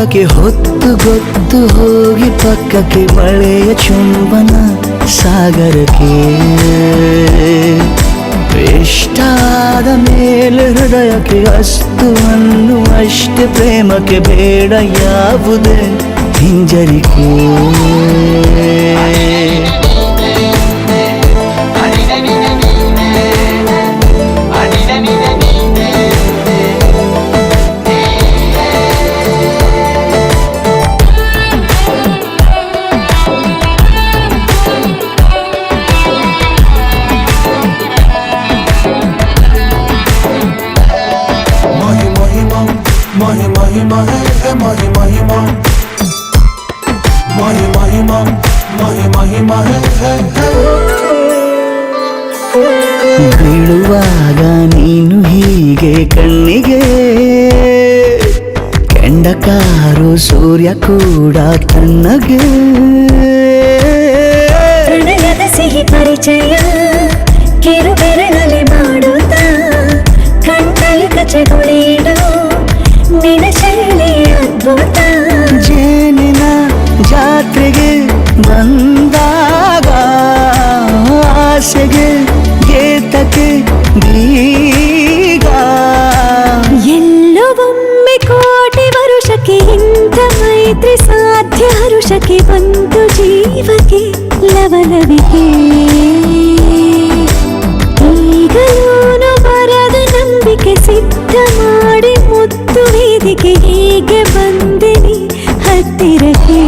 ಮೋಡಕ್ಕೆ ಹೊತ್ತು ಗೊತ್ತು ಹೋಗಿ ಪಕ್ಕಕ್ಕೆ ಮಳೆಯ ಚುಂಬನ ಸಾಗರಕ್ಕೆ ಇಷ್ಟಾದ ಮೇಲೆ ಹೃದಯಕ್ಕೆ ಅಸ್ತು ಅನ್ನುವಷ್ಟೇ ಪ್ರೇಮಕ್ಕೆ ಬೇಡ ಯಾವುದೇ ಹಿಂಜರಿಕೆ ಬೀಳುವಾಗ ನೀನು ಹೀಗೆ ಕಣ್ಣಿಗೆ ಕೆಂಡಕಾರು ಸೂರ್ಯ ಕೂಡ ತಣ್ಣಗೆ ಪ್ರಣಯದ ಸಿಹಿ ಪರಿಚಯ ಕಿರು ಬೆರಳಲ್ಲಿ ಮಾಡುತ್ತ ಕಣ್ಣಲ್ಲಿ ಕಚಗುಳಿಡು ನಿನ ಶೈಲಿ ಅದ್ಭುತ ಜೇನಿನ ಜಾತ್ರೆಗೆ ಬಂದಾಗ ಆಸೆಗೆ ಗೇತಕ್ಕೆ ಬೀಗ ಎಲ್ಲೋ ಒಮ್ಮೆ ಕೋಟಿ ವರುಷಕ್ಕೆ ಇಂಥ ಮೈತ್ರಿ ಸಾಧ್ಯ ಹರುಷಕ್ಕೆ ಬಂತು ಜೀವಕ್ಕೆ ಲವಲವಿಕೆ ಈಗಲೂನು ಬರದ ನಂಬಿಕೆ ಸಿದ್ಧ ಮಾಡಿ ಮುತ್ತು ವೇದಿಕೆ ಹೀಗೆ ಬಂದಿನಿ ಹತ್ತಿರಕ್ಕೆ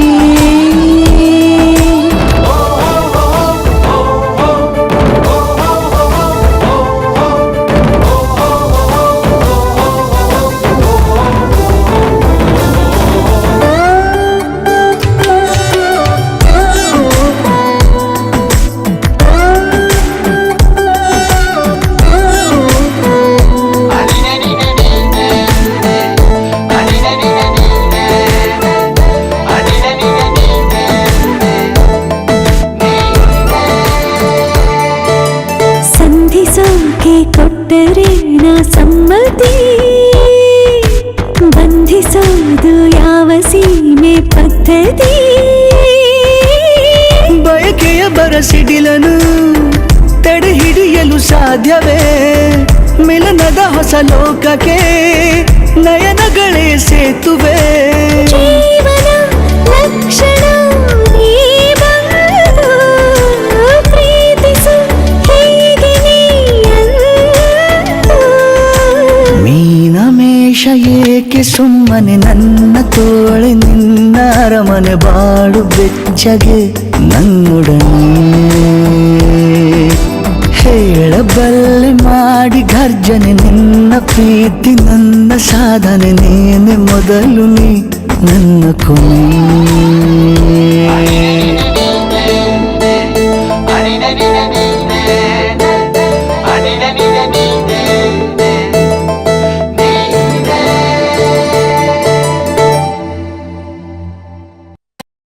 ಕೊಟ್ಟರೆ ನಾ ಸಮ್ಮತಿ ಬಂಧಿಸೋದು ಯಾವ ಸೀಮೆ ಪದ್ಧತಿ ಬಯಕೆಯ ಬರಸಿಡಿಲನು ತಡೆ ಹಿಡಿಯಲು ಸಾಧ್ಯವೇ ಮಿಲನದ ಹೊಸ ಲೋಕಕ್ಕೆ ನಯನಗಳೇ ಸೇತುವೆ ಜೀವನ ಲಕ್ಷಣ ಏಕೆ ಸುಮ್ಮನೆ ನನ್ನ ತೋಳೆ ನಿನ್ನ ಅರಮನೆ ಬಾಳು ಬೆಚ್ಚಗೆ ನನ್ನೊಡನೆ ಹೇಳಬಲ್ಲೆ ಮಾಡಿ ಗರ್ಜನೆ ನಿನ್ನ ಪ್ರೀತಿ ನನ್ನ ಸಾಧನೆ ನೇನೆ ಮೊದಲು ನೀ ನನ್ನ ಕೊನೆ